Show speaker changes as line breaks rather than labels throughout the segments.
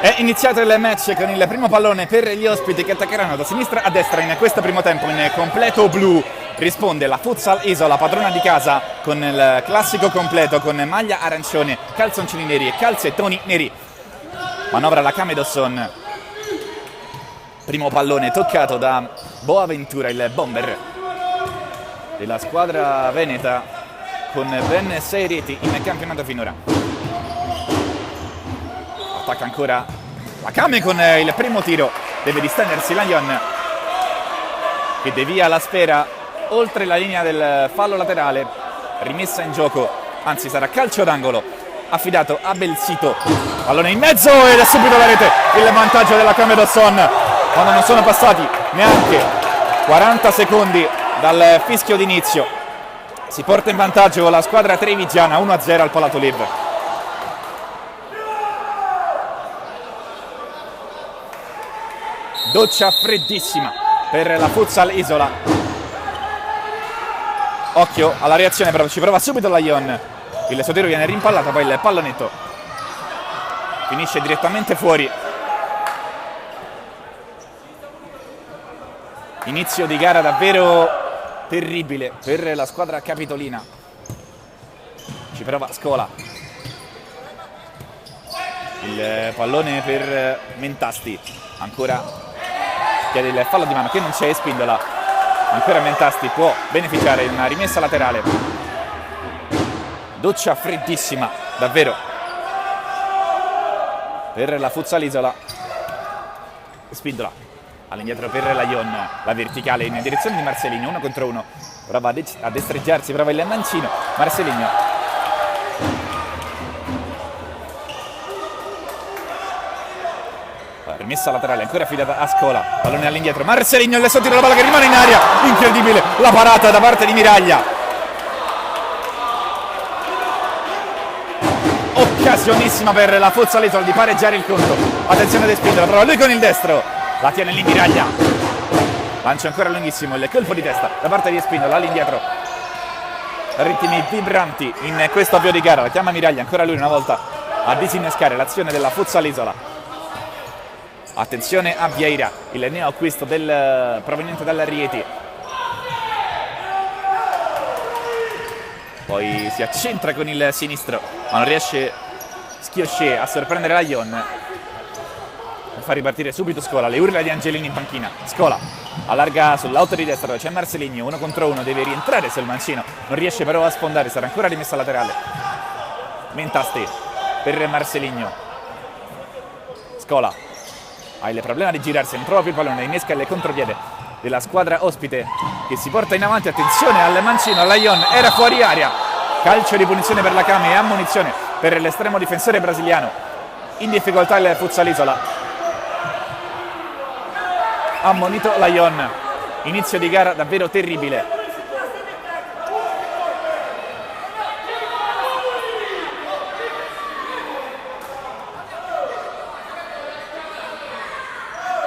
È iniziato il match con il primo pallone per gli ospiti che attaccheranno da sinistra a destra in questo primo tempo in completo blu. Risponde la Futsal Isola, padrona di casa, con il classico completo con maglia arancione, calzoncini neri e calzettoni neri. Manovra la Kame Dawson. Primo pallone toccato da Boaventura, il bomber della squadra veneta, con ben 6 reti in campionato finora. Attacca ancora la Kame con il primo tiro, deve distendersi Lion che devia la sfera oltre la linea del fallo laterale, rimessa in gioco, anzi sarà calcio d'angolo affidato a Belsito. Pallone in mezzo ed è subito la rete, il vantaggio della Kame Dawson quando non sono passati neanche 40 secondi dal fischio d'inizio. Si porta in vantaggio la squadra trevigiana 1-0 al Palato Liv. Doccia freddissima per la Futsal Isola. Occhio alla reazione, però ci prova subito la Lion. Il suo tiro viene rimpallato, poi il pallonetto finisce direttamente fuori. Inizio di gara davvero terribile per la squadra capitolina. Ci prova Scola. Il pallone per Mentasti. Ancora chiede il fallo di mano che non c'è e Spindola. Ancora Mentasti può beneficiare di una rimessa laterale. Doccia freddissima davvero per la Futsal Isola. Spindola all'indietro per la Lion, la verticale in direzione di Marceligno, 1 contro 1. Prova a destreggiarsi, prova il mancino Marceligno. Rimessa laterale ancora affidata a Scola, pallone all'indietro, Marceligno, il suo tiro, la palla che rimane in aria, incredibile la parata da parte di Miraglia. Occasionissima per la Futsal Isola di pareggiare il conto. Attenzione De Spindola, prova lui con il destro, la tiene lì Miraglia, lancia ancora lunghissimo il colpo di testa da parte di Spindola all'indietro. Ritmi vibranti in questo avvio di gara, la chiama Miraglia, ancora lui una volta a disinnescare l'azione della Futsal Isola. Attenzione a Vieira, il neoacquisto proveniente dalla Rieti. Poi si accentra con il sinistro, ma non riesce Schiosce a sorprendere la Lion. Fa ripartire subito Scola, le urla di Angelini in panchina. Scola allarga sull'auto di destra dove c'è Marceligno, 1 contro 1, deve rientrare sul mancino, non riesce però a sfondare, sarà ancora rimessa laterale. Mentasti per Marceligno. Scola ha il problema di girarsi, non trova più il pallone, innesca il contropiede della squadra ospite che si porta in avanti. Attenzione al mancino, la Lion era fuori aria. Calcio di punizione per la Kame e ammonizione per l'estremo difensore brasiliano. In difficoltà il Futsal Isola. Ammonito la Lion. Inizio di gara davvero terribile.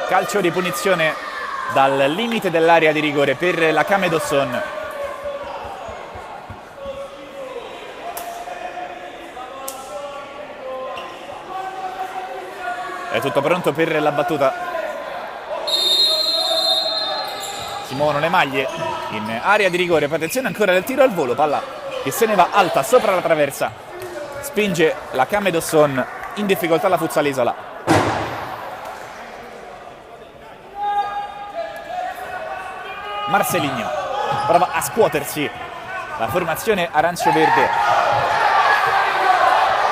Calcio di punizione dal limite dell'area di rigore per la Kame Dawson. È tutto pronto per la battuta. Si muovono le maglie in area di rigore. Attenzione ancora del tiro al volo, palla che se ne va alta sopra la traversa. Spinge la Kame Dawson, in difficoltà la Futsal Isola. Marceligno prova a scuotersi la formazione arancio-verde.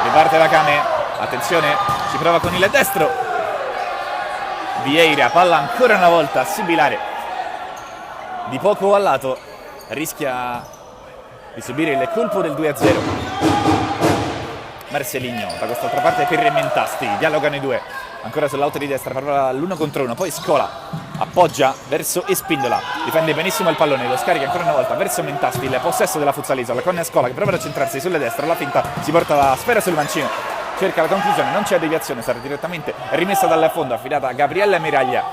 Riparte la Kame, attenzione, ci prova con il destro Vieira, palla ancora una volta a sibilare di poco al lato, rischia di subire il colpo del 2-0. Marceligno da quest'altra parte per Mentasti, dialogano i due, ancora sull'auto di destra, prova l'1 contro 1, poi Scola appoggia verso Espindola, difende benissimo il pallone, lo scarica ancora una volta verso Mentasti, il possesso della Futsal Isola con Scola che prova ad accentrarsi sulle destre, la finta, si porta la sfera sul mancino, cerca la conclusione, non c'è deviazione, sarà direttamente rimessa dal fondo, affidata a Gabriella Miraglia.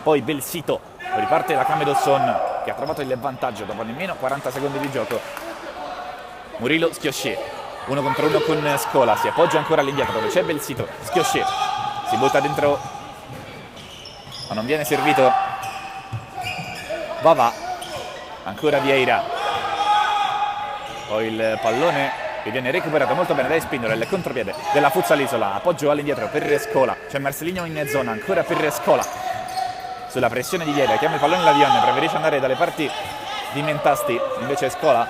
Poi Belsito, riparte la Kame Dawson che ha trovato il vantaggio dopo nemmeno 40 secondi di gioco. Murilo Schiosce 1 contro 1 con Scola, si appoggia ancora all'indietro dove c'è Belsito, Schiosce, si butta dentro ma non viene servito. Va, ancora Vieira, poi il pallone che viene recuperato molto bene da Espindola, il contropiede della Futsal Isola, appoggio all'indietro per Scola, c'è Marcelino in zona, ancora per Scola, sulla pressione di Vieira, chiama il pallone l'Avion, preferisce andare dalle parti di Mentasti, invece Scola,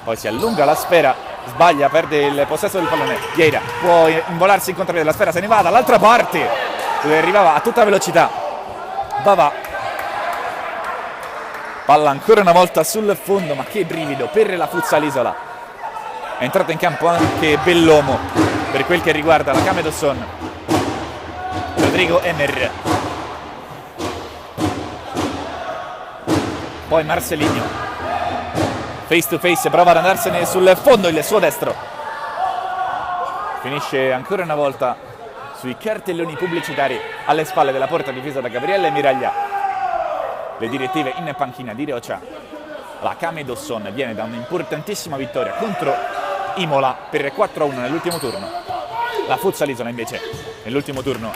poi si allunga la sfera, sbaglia, perde il possesso del pallone, Vieira può involarsi in contropiede, la sfera se ne va dall'altra parte, dove arrivava a tutta velocità, va. Palla ancora una volta sul fondo, ma che brivido per la Futsal Isola. È entrato in campo anche Bellomo per quel che riguarda la Camedosson. Rodrigo Emer. Poi Marcelinho. Face to face, prova ad andarsene sul fondo, il suo destro. Finisce ancora una volta sui cartelloni pubblicitari alle spalle della porta difesa da Gabriele Miraglia. Le direttive in panchina di Roccia. La Camedosson viene da un'importantissima vittoria contro Imola per 4-1 nell'ultimo turno. La Futsal Isola invece nell'ultimo turno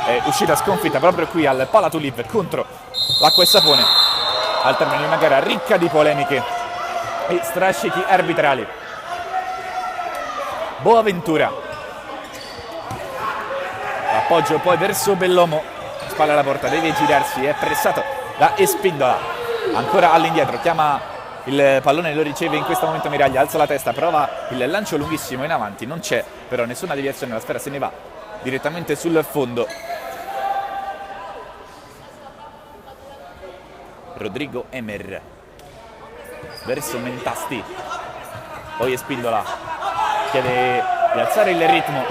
è uscita sconfitta proprio qui al Palatuliv contro l'Acqua e Sapone al termine di una gara ricca di polemiche e strascichi arbitrali. Boaventura, appoggio poi verso Bellomo, spalla alla porta, deve girarsi, è pressato da Espindola, ancora all'indietro, chiama il pallone, lo riceve in questo momento Miraglia, alza la testa, prova il lancio lunghissimo in avanti, non c'è però nessuna deviazione, la sfera se ne va direttamente sul fondo. Rodrigo Emer verso Mentasti, poi Espindola chiede di alzare il ritmo,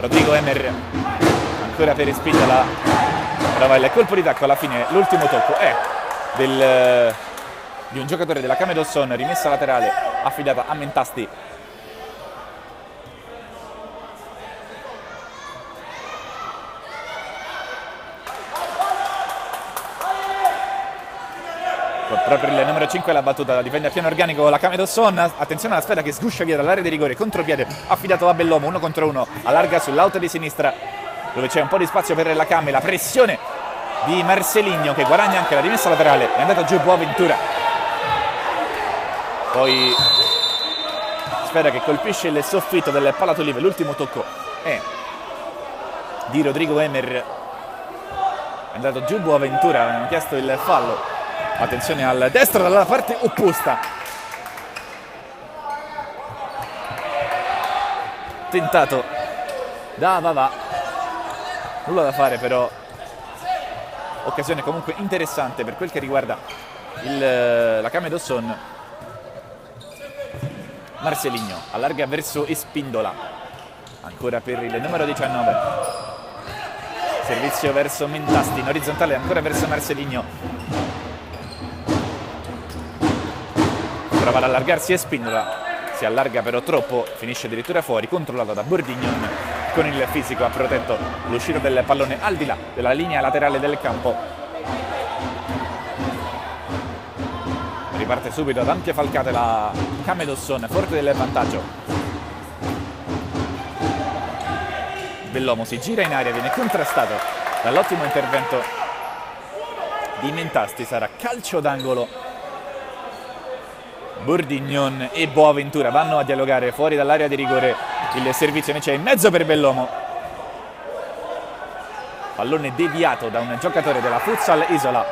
Rodrigo Emer ancora per Espindola, prova il colpo di tacco, alla fine l'ultimo tocco è di un giocatore della Camedosson, rimessa laterale affidata a Mentasti. Proprio il numero 5 la battuta, la difende a piano organico la Camedosson, attenzione alla sfera che sguscia via dall'area di rigore, contropiede affidato a Bellomo, 1 contro 1, allarga sull'auto di sinistra dove c'è un po' di spazio per la Came, la pressione di Marcelinho che guadagna anche la rimessa laterale, è andato giù Boaventura, poi sfera che colpisce il soffitto del Palatuliv, l'ultimo tocco è di Rodrigo Emer, è andato giù Boaventura, hanno chiesto il fallo, attenzione al destro dalla parte opposta, tentato da Vava, nulla da fare però, occasione comunque interessante per quel che riguarda la Camedosson. Marcelinho allarga verso Espindola, ancora per il numero 19, servizio verso Mentasti, in orizzontale ancora verso Marcelinho, prova ad allargarsi Espindola, si allarga però troppo, finisce addirittura fuori, controllato da Bordignon, con il fisico ha protetto l'uscita del pallone al di là della linea laterale del campo. Riparte subito ad ampie falcate la Camedosson, forte del vantaggio. Bellomo si gira in aria, viene contrastato dall'ottimo intervento di Mentasti, sarà calcio d'angolo. Bordignon e Boaventura vanno a dialogare fuori dall'area di rigore, il servizio invece è in mezzo per Bellomo, pallone deviato da un giocatore della Futsal Isola.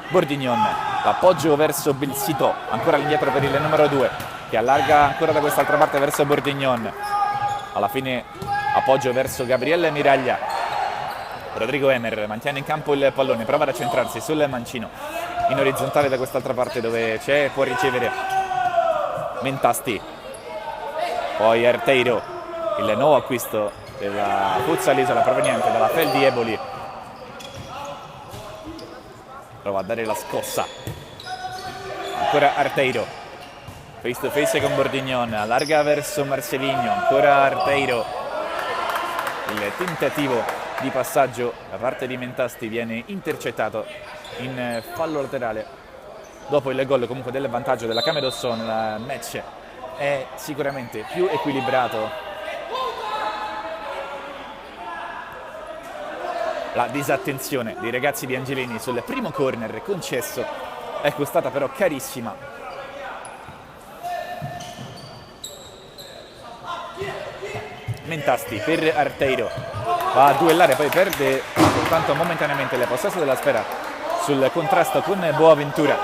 Bordignon, l'appoggio verso Belsito, ancora all'indietro per il numero 2 che allarga ancora da quest'altra parte verso Bordignon, alla fine appoggio verso Gabriele Miraglia. Rodrigo Emer mantiene in campo il pallone, prova ad accentrarsi sul mancino in orizzontale da quest'altra parte dove c'è, può ricevere Mentasti, poi Arteiro, il nuovo acquisto della Futsal Isola proveniente dalla Fel di Eboli, prova a dare la scossa, ancora Arteiro, face to face con Bordignon, allarga verso Marcelinho, ancora Arteiro, il tentativo di passaggio da parte di Mentasti viene intercettato in fallo laterale dopo il gol comunque del vantaggio della Camedosson, il match è sicuramente più equilibrato. La disattenzione dei ragazzi di Angelini sul primo corner concesso è costata però carissima. Mentasti per Arteiro, va a duellare, poi perde soltanto momentaneamente il possesso della sfera sul contrasto con Boaventura.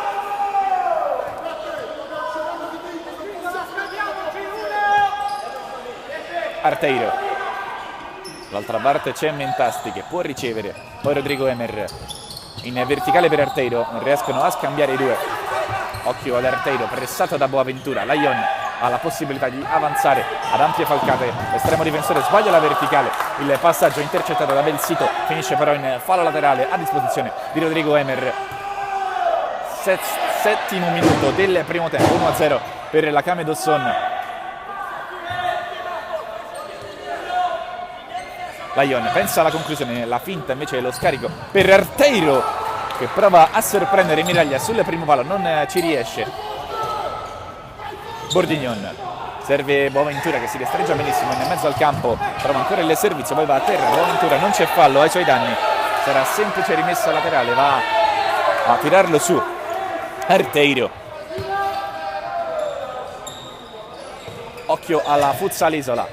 Arteiro, dall'altra parte c'è Mentasti che può ricevere, poi Rodrigo Emer in verticale per Arteiro, non riescono a scambiare i due. Occhio ad Arteiro, pressato da Boaventura, Lyon ha la possibilità di avanzare ad ampie falcate, l'estremo difensore sbaglia la verticale, il passaggio intercettato da Belsito, finisce però in fallo laterale a disposizione di Rodrigo Emer. Settimo minuto del primo tempo, 1-0 per la Camedosson. Lyon pensa alla conclusione, la finta invece è lo scarico per Arteiro che prova a sorprendere Miraglia sul primo palo, non ci riesce. Bordignon, serve Boaventura che si destreggia benissimo in mezzo al campo, trova ancora il servizio, poi va a terra, Boaventura non c'è fallo ai suoi danni, sarà semplice rimessa laterale, va a tirarlo su Arteiro. Occhio alla Futsal Isola,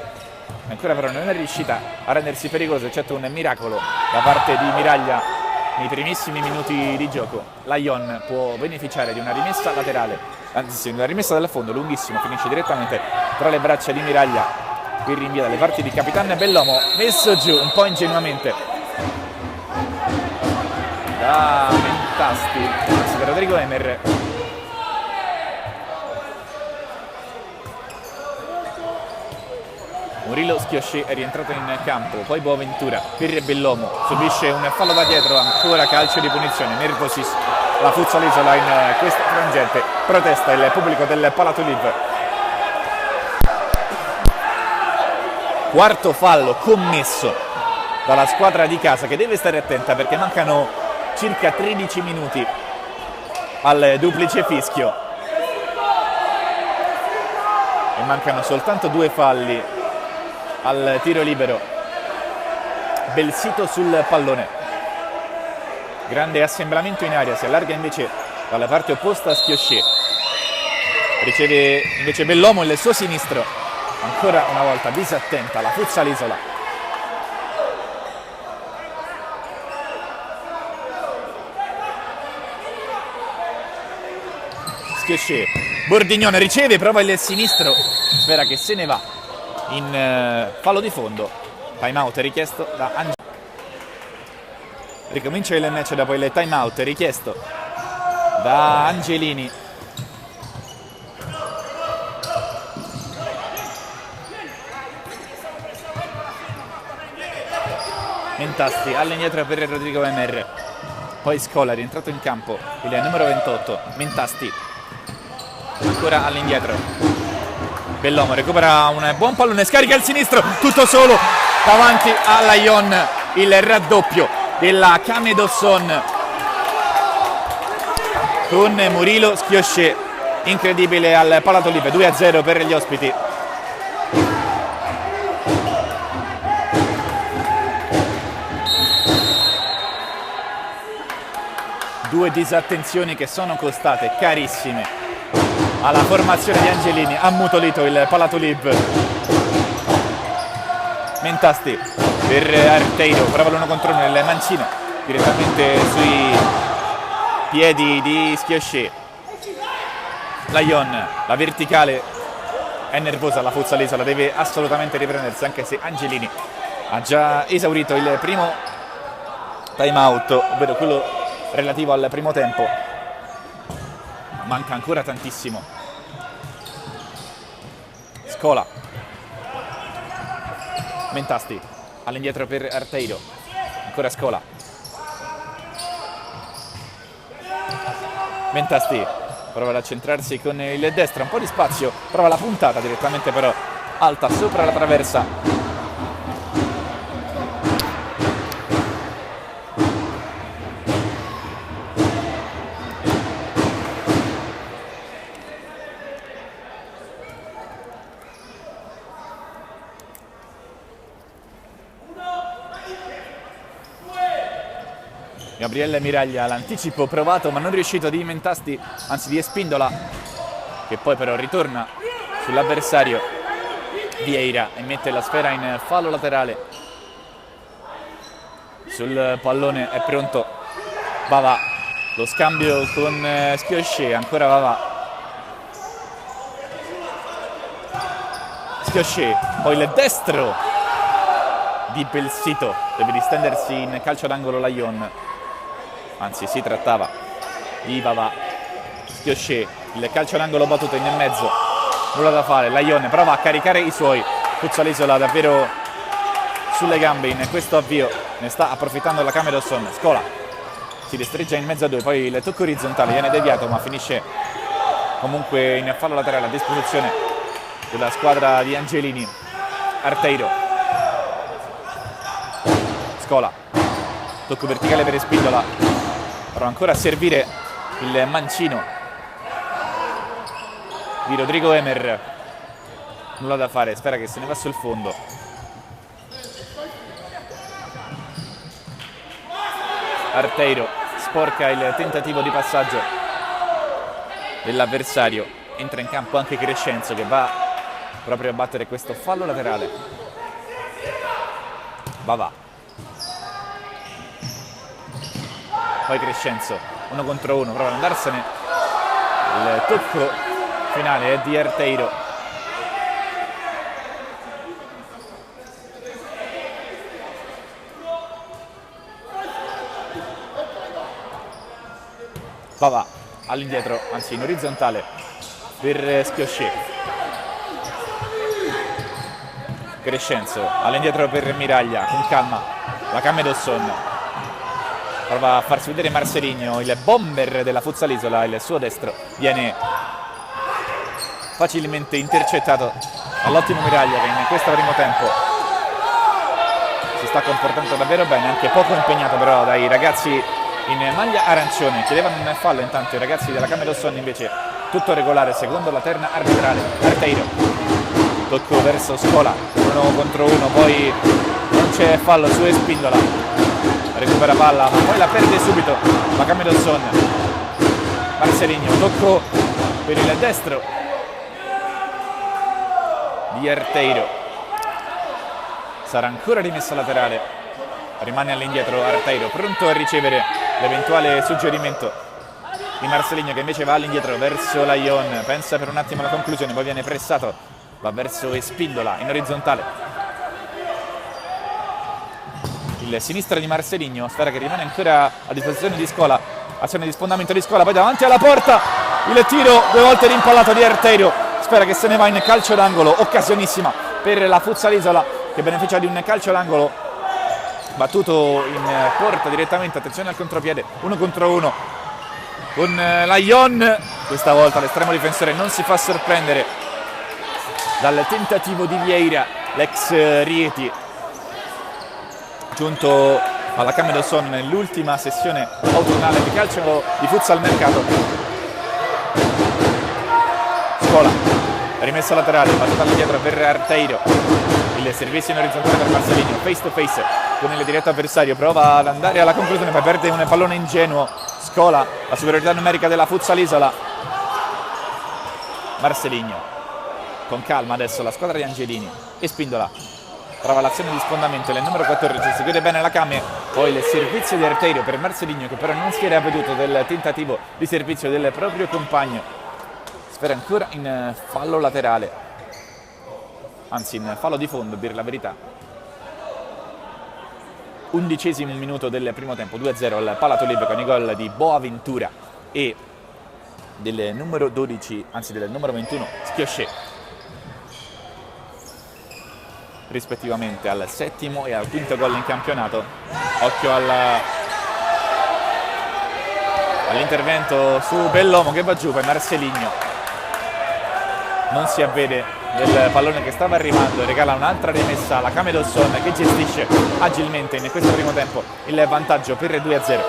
ancora però non è riuscita a rendersi pericoloso, eccetto un miracolo da parte di Miraglia nei primissimi minuti di gioco. Lyon può beneficiare di una rimessa laterale, anzi una rimessa dal fondo lunghissima, finisce direttamente tra le braccia di Miraglia, qui rinvia dalle parti di Capitan Bellomo, messo giù un po' ingenuamente da Mentasti, anzi per Rodrigo Emer. Murilo Schiosci è rientrato in campo, poi Boaventura per Bellomo, subisce un fallo da dietro, ancora calcio di punizione, nervosissimo la Futsal Isola in questa frangente, protesta il pubblico del Palatoliv. Quarto fallo commesso dalla squadra di casa che deve stare attenta perché mancano circa 13 minuti al duplice fischio e mancano soltanto 2 falli al tiro libero. Belsito sul pallone, grande assemblamento in aria, si allarga invece dalla parte opposta Schiosci, riceve invece Bellomo il suo sinistro, ancora una volta disattenta la Futsal Isola. Schiosci, Bordignon riceve, prova il sinistro, sfera che se ne va in fallo di fondo. Time out richiesto da Angelini. Ricomincia il match dopo il time out richiesto da Angelini. Mentasti all'indietro per Rodrigo Emer, poi Scola rientrato in campo il numero 28. Mentasti ancora all'indietro, Bellomo recupera un buon pallone, scarica il sinistro, tutto solo davanti a Lyon, il raddoppio della Camedosson con Murilo Schiosci, incredibile al Palatoliv, 2-0 per gli ospiti. Due disattenzioni che sono costate carissime alla formazione di Angelini, ha ammutolito il Palatoliv. Mentasti per Arteiro, prova l'1 contro 1 nel mancino direttamente sui piedi di Schiosci. Lyon, la verticale è nervosa, la Futsal Isola deve assolutamente riprendersi, anche se Angelini ha già esaurito il primo time out, ovvero quello relativo al primo tempo. Manca ancora tantissimo. Scola, Mentasti all'indietro per Arteiro, ancora Scola, Mentasti prova ad accentrarsi con il destro, un po' di spazio, prova la puntata direttamente però alta sopra la traversa. Gabriele Miraglia, l'anticipo provato ma non riuscito di Mentasti, anzi di Espindola, che poi però ritorna sull'avversario. Vieira e mette la sfera in fallo laterale. Sul pallone è pronto Vavà, lo scambio con Schiosce, ancora Vavà. Schiosce, poi il destro di Belsito, deve distendersi in calcio d'angolo Laion, anzi si trattava di Vavà. Schiosce, il calcio d'angolo battuto in mezzo, nulla da fare, Laion prova a caricare i suoi, Futsalisola davvero sulle gambe in questo avvio, ne sta approfittando la Camedosson. Scola si restringe in mezzo a due, poi il tocco orizzontale viene deviato ma finisce comunque in fallo laterale a disposizione della squadra di Angelini. Arteiro, Scola, tocco verticale per Espindola, prova ancora a servire il mancino di Rodrigo Emer, nulla da fare, spera che se ne va sul fondo. Arteiro sporca il tentativo di passaggio dell'avversario, entra in campo anche Crescenzo che va proprio a battere questo fallo laterale. Vavà, poi Crescenzo, 1 contro 1, prova ad andarsene, il tocco finale è di Arteiro. Vavà all'indietro, anzi in orizzontale per Schiosce. Crescenzo all'indietro per Miraglia, con calma la Camedosson prova a farsi vedere Marceligno, il bomber della Futsalisola, il suo destro viene facilmente intercettato dall'ottimo Miraglia che in questo primo tempo si sta comportando davvero bene, anche poco impegnato però dai ragazzi in maglia arancione. Chiedevano un fallo intanto i ragazzi della Camedosson, invece tutto regolare secondo la terna arbitrale. Arteiro, tocco verso Scola, 1 contro 1, poi non c'è fallo su Espindola, recupera palla ma poi la perde subito la Camedosson. Marceligno, tocco per il destro di Arteiro, sarà ancora rimessa laterale, rimane all'indietro Arteiro, pronto a ricevere l'eventuale suggerimento di Marceligno che invece va all'indietro verso Laion, pensa per un attimo alla conclusione, poi viene pressato, va verso Espindola in orizzontale. Il sinistro di Marceligno, sfera che rimane ancora a disposizione di Scola, azione di sfondamento di Scola, poi davanti alla porta il tiro 2 volte rimpallato di Arteiro, sfera che se ne va in calcio d'angolo, occasionissima per la Futsalisola che beneficia di un calcio d'angolo battuto in porta direttamente. Attenzione al contropiede, 1 contro 1 con Laion, questa volta l'estremo difensore non si fa sorprendere dal tentativo di Vieira, l'ex Rieti, giunto alla Camedosson nell'ultima sessione autunnale di calcio di futsal mercato. Scola, rimessa laterale, battuta all'indietro per Arteiro, il servizio in orizzontale per Marceligno, face to face con il diretto avversario, prova ad andare alla conclusione, poi perde un pallone ingenuo. Scola, la superiorità numerica della Futsalisola. Marceligno, con calma adesso la squadra di Angelini. Espindola, prova l'azione di sfondamento, il numero 14, si chiude bene la Came, poi il servizio di Arteiro per Marceligno che però non si era avveduto del tentativo di servizio del proprio compagno. Sfera ancora in fallo laterale, anzi in fallo di fondo a dire la verità. 11° minuto del primo tempo, 2-0 al Palatolib con i gol di Boaventura e del numero 12, anzi del numero 21 Schiosce, rispettivamente al 7° e al 5° gol in campionato. Occhio all'intervento su Bellomo che va giù, poi Marceligno non si avvede del pallone che stava arrivando, regala un'altra rimessa alla Camedosson che gestisce agilmente in questo primo tempo il vantaggio per 2-0.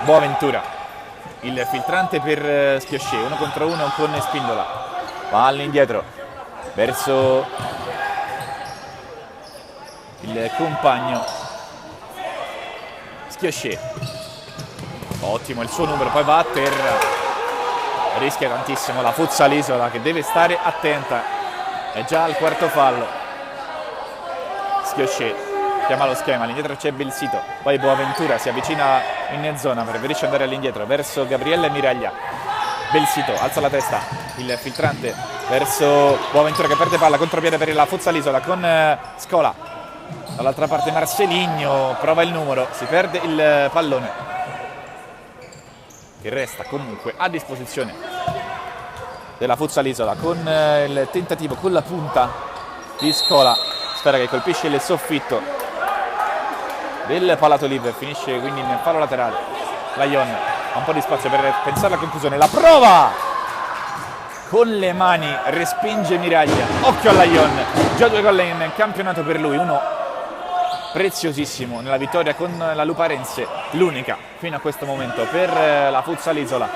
Boaventura, il filtrante per Schiosce, 1 contro 1 con Espindola, va all'indietro verso il compagno Schiosce, ottimo il suo numero, poi va a terra, rischia tantissimo la Futsal Isola che deve stare attenta, è già al quarto fallo. Schiosce chiama lo schema, all'indietro c'è Belsito, poi Boaventura si avvicina in zona, preferisce andare all'indietro verso Gabriele Miraglia. Belsito alza la testa, il filtrante verso Boaventura che perde palla, contropiede per la Futsal Isola con Scola. Dall'altra parte Marceligno prova il numero, si perde il pallone che resta comunque a disposizione della Futsal Isola con il tentativo con la punta di Scola, sfera che colpisce il soffitto del palato Live, finisce quindi in fallo laterale. Lyon ha un po' di spazio per pensare alla conclusione, la prova con le mani, respinge Miraglia, occhio a Lyon, già 2 gol in campionato per lui, uno preziosissimo nella vittoria con la Luparense, l'unica fino a questo momento per la Futsal Isola.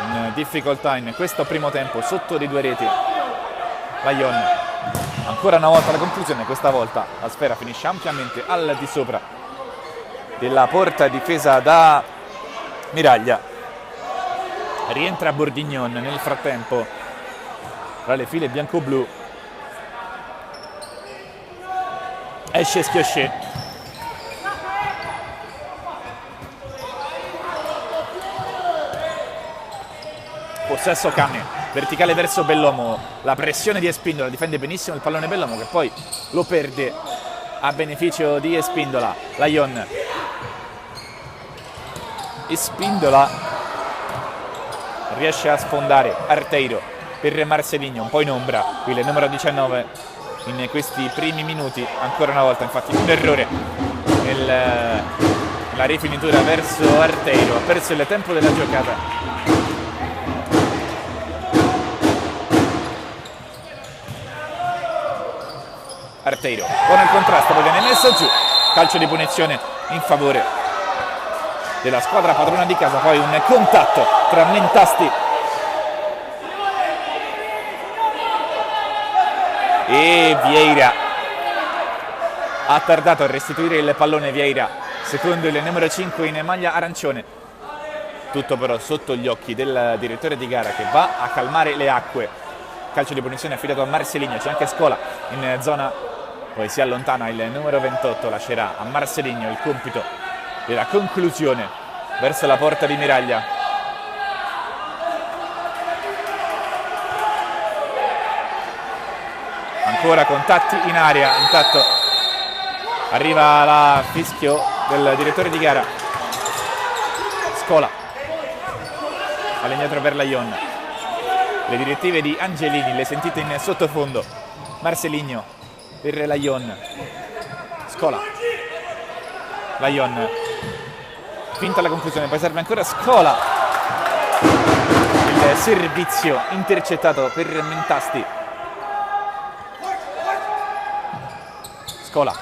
In difficoltà in questo primo tempo, sotto di 2 reti. Lyon, ancora una volta la conclusione, questa volta la sfera finisce ampiamente al di sopra della porta difesa da Miraglia. Rientra Bordignon nel frattempo tra le file bianco-blu. Esce Schiosce, possesso Cane, verticale verso Bellomo, la pressione di Espindola, difende benissimo il pallone Bellomo che poi lo perde a beneficio di Espindola. Lyon, Espindola riesce a sfondare Arteiro per Marceligno, un po' in ombra il numero 19 in questi primi minuti, ancora una volta infatti un errore nella rifinitura verso Arteiro, ha perso il tempo della giocata. Arteiro con il contrasto, poi viene messo giù, calcio di punizione in favore della squadra padrona di casa, poi un contatto tra Mentasti e Vieira. Ha tardato a restituire il pallone Vieira, secondo il numero 5 in maglia arancione. Tutto però sotto gli occhi del direttore di gara che va a calmare le acque. Calcio di punizione affidato a Marceligno, c'è anche Scola in zona, poi si allontana il numero 28, lascerà a Marceligno il compito della conclusione verso la porta di Miraglia. Ancora contatti in area, intanto arriva la fischio del direttore di gara. Scola all'indietro per Lyon, le direttive di Angelini le sentite in sottofondo. Marceligno per Lyon, Scola, Lyon finta la conclusione, poi serve ancora Scola, il servizio intercettato per Mentasti. Scola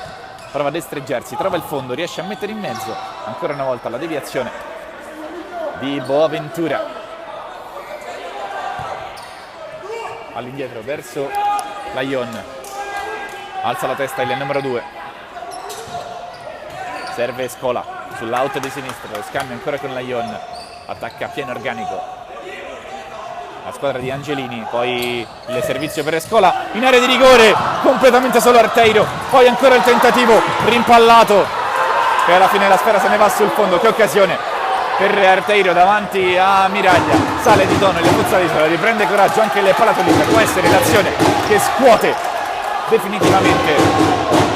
prova a destreggiarsi, trova il fondo, riesce a mettere in mezzo, ancora una volta la deviazione di Boaventura. All'indietro verso Lyon, alza la testa il numero 2, serve Scola sull'out di sinistra, lo scambio ancora con Lyon, attacca a pieno organico la squadra di Angelini, poi il servizio per Scola in area di rigore, completamente solo Arteiro, poi ancora il tentativo rimpallato e alla fine la sfera se ne va sul fondo. Che occasione per Arteiro davanti a Miraglia, sale di tono il Futsal Isola, riprende coraggio anche il Palatolina, può essere l'azione che scuote definitivamente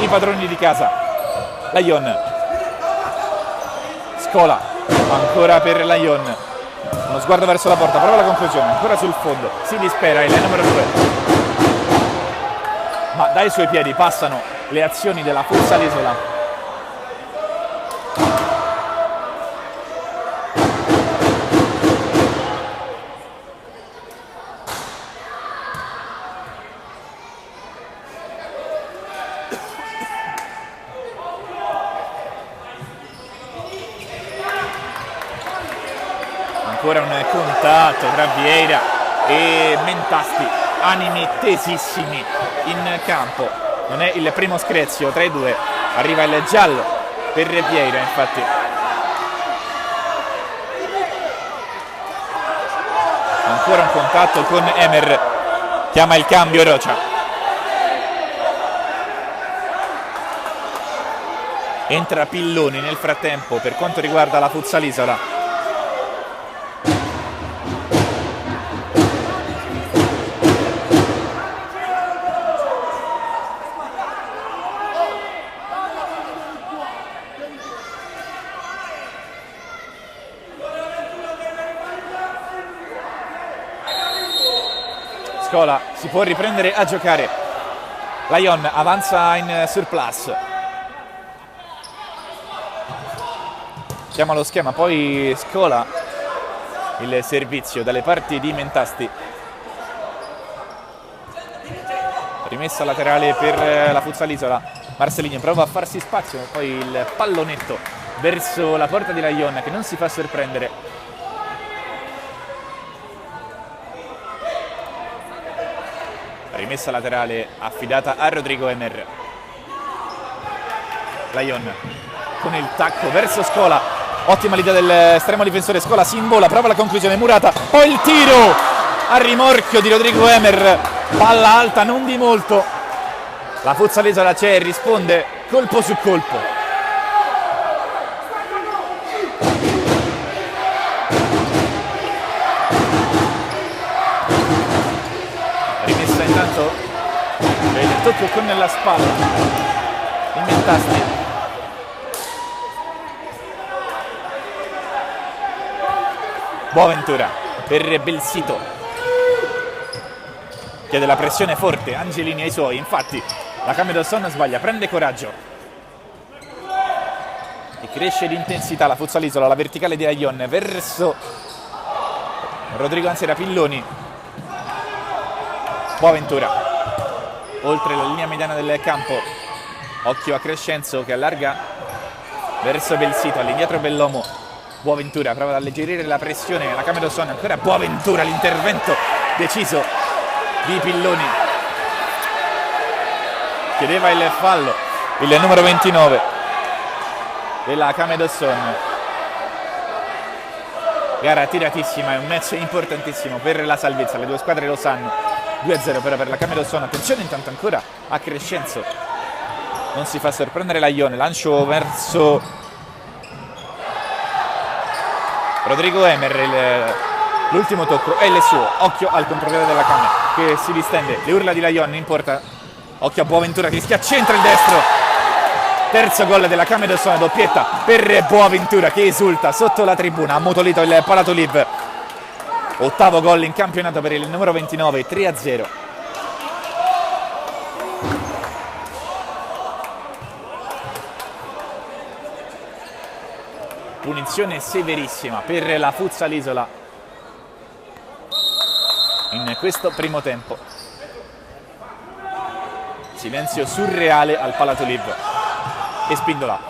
i padroni di casa. Lyon, Scola ancora per Lyon, uno sguardo verso la porta, prova la conclusione, ancora sul fondo, si dispera il numero 2, ma dai suoi piedi passano le azioni della Futsal Isola. Ancora un contatto tra Vieira e Mentasti, animi tesissimi in campo. non è il primo screzio tra i due, arriva il giallo per Vieira, infatti. Ancora un contatto con Emer, chiama il cambio Rocha. Entra Pilloni nel frattempo per quanto riguarda la Futsalisola. Scola si può riprendere a giocare. Lion avanza in surplus. Chiama lo schema, poi Scola il servizio dalle parti di Mentasti. Rimessa laterale per la Futsalisola. Marceligno prova a farsi spazio, poi il pallonetto verso la porta di Lion che non si fa sorprendere. Rimessa laterale affidata a Rodrigo Emer. Lion con il tacco verso Scola. Ottima l'idea dell'estremo difensore Scola, si invola, prova la conclusione Murata, poi il tiro a rimorchio di Rodrigo Emer, palla alta non di molto. La Futsalisola c'è, risponde colpo su colpo. Intanto vede il tocco con la spalla in Mentasti. Boaventura per Belsito, chiede la pressione forte Angelini ai suoi, infatti la Camerosson sbaglia, prende coraggio e cresce di intensità la Futsalisola, la verticale di Lion verso Rodrigo, anzi era Pilloni. Boaventura oltre la linea mediana del campo, occhio a Crescenzo che allarga verso Belsito, all'indietro Bellomo. Boaventura prova ad alleggerire la pressione, la Camerosson, ancora Boaventura, l'intervento deciso di Pilloni, chiedeva il fallo il numero 29 della Camerosson. Gara tiratissima, è un match importantissimo per la salvezza, le due squadre lo sanno. 2-0 però per la Camerosson. Attenzione intanto ancora a Crescenzo, non si fa sorprendere Lion, lancio verso Rodrigo Emer, l'ultimo tocco è il suo, occhio al controllore della Camera che si distende, le urla di Lion in porta, occhio a Boaventura che rischia, centra il destro, terzo gol della Camerosson, doppietta per Boaventura che esulta sotto la tribuna, ha ammutolito il Palatoliv. Ottavo gol in campionato per il numero 29, 3-0. Punizione severissima per la Futsalisola in questo primo tempo. Silenzio surreale al Palatoliv. E Spindola.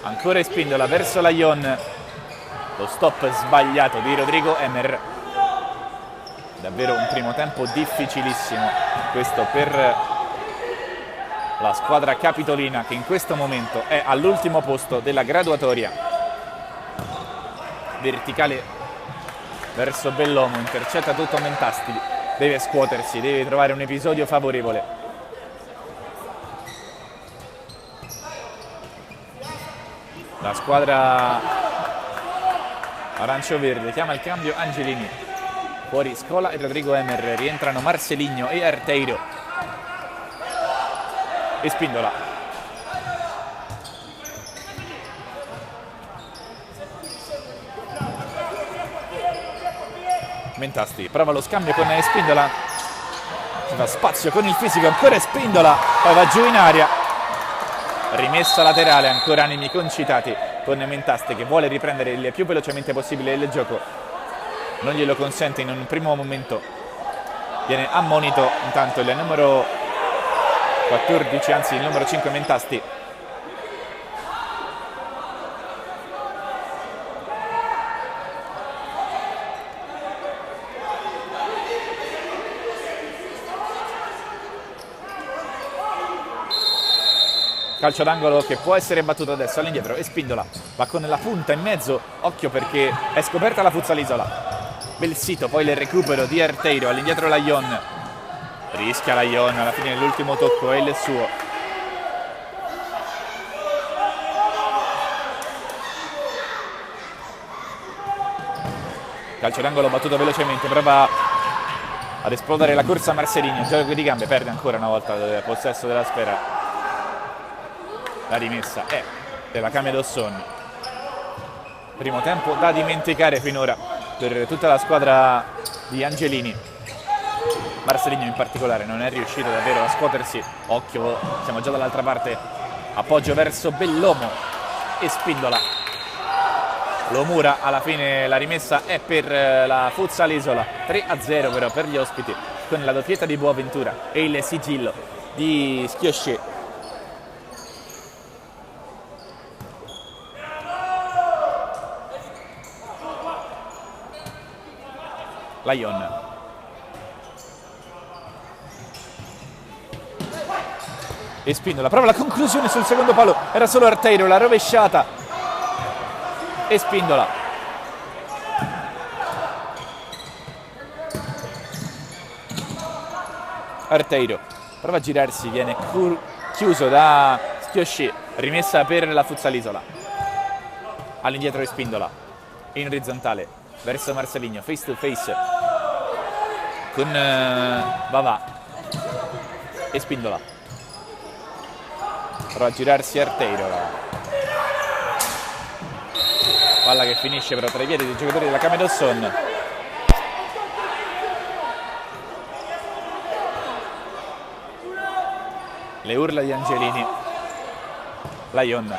Ancora Spindola verso Lion, lo stop sbagliato di Rodrigo Emer. Davvero un primo tempo difficilissimo questo per la squadra capitolina che in questo momento è all'ultimo posto della graduatoria. Verticale verso Bellomo, intercetta tutto Mentasti, deve scuotersi, deve trovare un episodio favorevole. La squadra arancio-verde chiama il cambio Angelini, fuori Scola e Rodrigo Emer, rientrano Marceligno e Arteiro. E Spindola. Mentasti prova lo scambio con Spindola, si fa spazio con il fisico, ancora Spindola, poi va giù in aria. Rimessa laterale, ancora animi concitati con Mentasti che vuole riprendere il più velocemente possibile il gioco, non glielo consente in un primo momento, viene ammonito intanto il numero 14, anzi il numero 5 Mentasti. calcio d'angolo che può essere battuto adesso all'indietro, e Spindola va con la punta in mezzo, occhio perché è scoperta la Futsalisola. Bel sito, poi il recupero di Arteiro, all'indietro la Ion, rischia la Ion, alla fine l'ultimo tocco è il suo. Calcio d'angolo battuto velocemente, prova ad esplodere la corsa Marcelino, gioco di gambe, perde ancora una volta il possesso della sfera. La rimessa è della Camedosson. Primo tempo da dimenticare finora per tutta la squadra di Angelini. Marcelino in particolare non è riuscito davvero a scuotersi. Occhio, siamo già dall'altra parte. Appoggio verso Bellomo e Spindola. Lomura, alla fine la rimessa è per la Futsalisola. 3-0 però per gli ospiti, con la doppietta di Boaventura e il sigillo di Schiosce. La Ion. E Spindola prova la conclusione sul secondo palo, era solo Arteiro, la rovesciata. E Spindola. Arteiro prova a girarsi, viene chiuso da Schiosci, rimessa per la Futsalisola. All'indietro di Spindola, in orizzontale verso Marcelino, face to face con Vavà e Spindola. Prova a girarsi Arteiro, palla che finisce però tra i piedi dei giocatori della Camedosson. Le urla di Angelini. La Ion.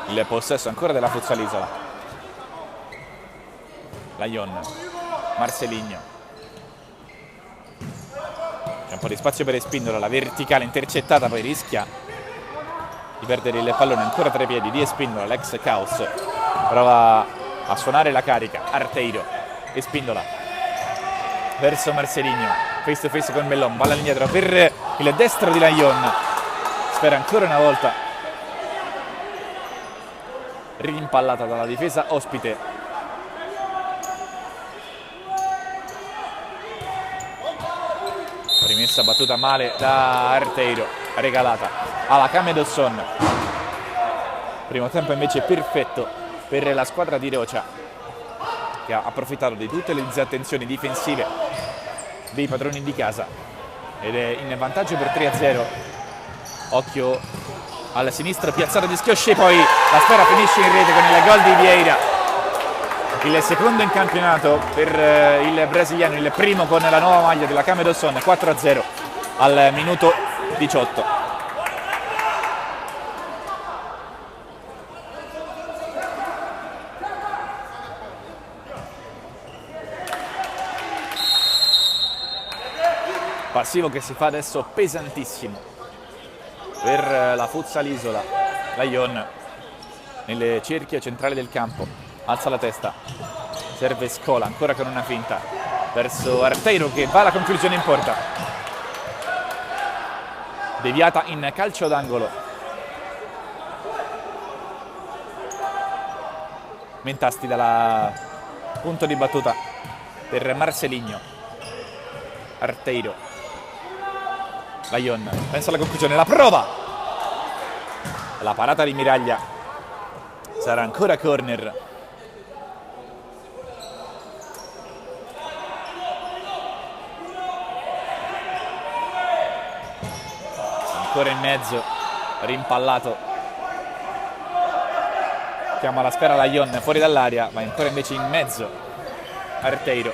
Il possesso ancora della Futsalisola. La Ion. Marcelino. C'è un po' di spazio per Espindola, la verticale intercettata, poi rischia di perdere il pallone ancora tra i piedi di Espindola, l'ex Caos. Prova a suonare la carica Arteiro. Espindola verso Marcelino, face to face con Bellon, palla all'indietro per il destro di Laion. Sfera ancora una volta rimpallata dalla difesa ospite. Rimessa battuta male da Arteiro, regalata alla Camedosson. Primo tempo invece perfetto per la squadra di Rocia, che ha approfittato di tutte le disattenzioni difensive dei padroni di casa ed è in vantaggio per 3-0. Occhio al sinistro, piazzata di Schiosci, poi la sfera finisce in rete con il gol di Vieira. Il secondo in campionato per il brasiliano, il primo con la nuova maglia della Camedosson. 4-0 al minuto 18. Passivo che si fa adesso pesantissimo per la Futsalisola. La Ion nelle cerchie centrali del campo. Alza la testa, serve Scola, ancora con una finta verso Arteiro che va alla conclusione in porta. Deviata in calcio d'angolo. Mentasti dalla punto di battuta per Marcelino. Arteiro. Laion pensa alla conclusione, la prova! La parata di Miraglia. Sarà ancora corner. Ancora in mezzo, rimpallato. Chiama la sfera Laion fuori dall'area, ma ancora invece in mezzo Arteiro.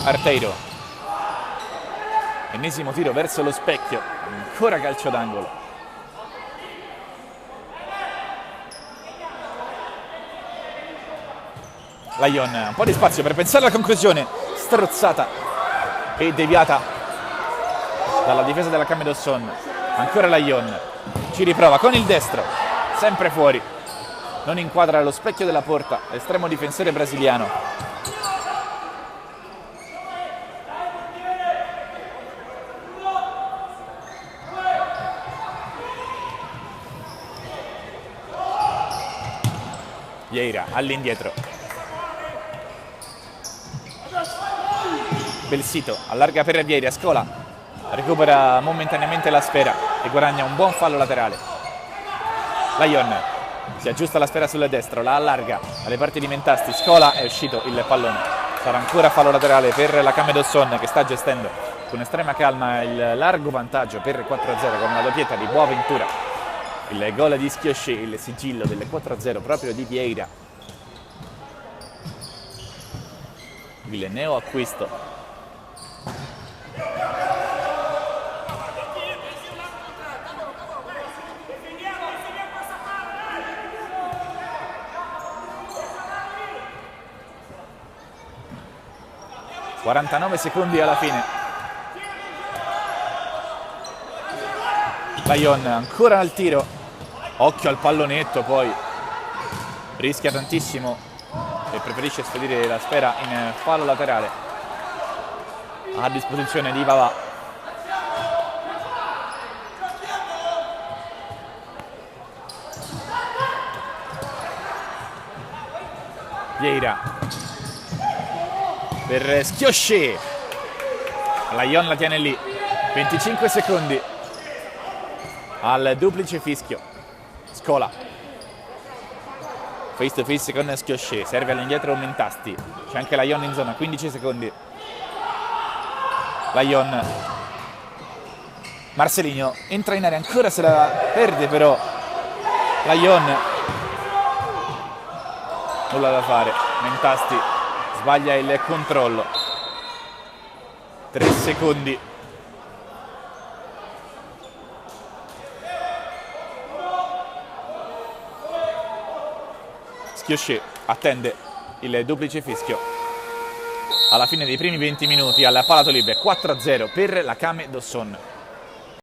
Arteiro. Ennesimo tiro verso lo specchio, ancora calcio d'angolo. Laion, un po' di spazio per pensare alla conclusione, strozzata e deviata dalla difesa della Camedosson. Ancora Lyon, ci riprova con il destro, sempre fuori, non inquadra lo specchio della porta, estremo difensore brasiliano. Vieira all'indietro, Belsito allarga per Vieira, Scola recupera momentaneamente la sfera e guadagna un buon fallo laterale. Lyon si aggiusta la sfera sul destro, la allarga alle parti di Mentasti, Scola, è uscito il pallone. Sarà ancora fallo laterale per la Kame Dawson, che sta gestendo con estrema calma il largo vantaggio per il 4-0 con la doppietta di Boaventura. Il gol di Schiosce, il sigillo del 4-0 proprio di Vieira. Il neo acquisto. (49 secondi alla fine). Lyon ancora al tiro, occhio al pallonetto, poi rischia tantissimo e preferisce spedire la sfera in fallo laterale a disposizione di Vavà. Vieira per Schiosce, Lyon la tiene lì, 25 secondi al duplice fischio. Scola face to face con Schiosce, serve all'indietro Mentasti, c'è anche Lyon in zona, 15 secondi. Lyon, Marcelinho entra in area, ancora se la perde però Lyon, nulla da fare, Mentasti sbaglia il controllo. 3 secondi. Schiosce attende il duplice fischio alla fine dei primi 20 minuti al Palato Libre. 4-0 per la Kame Dawson.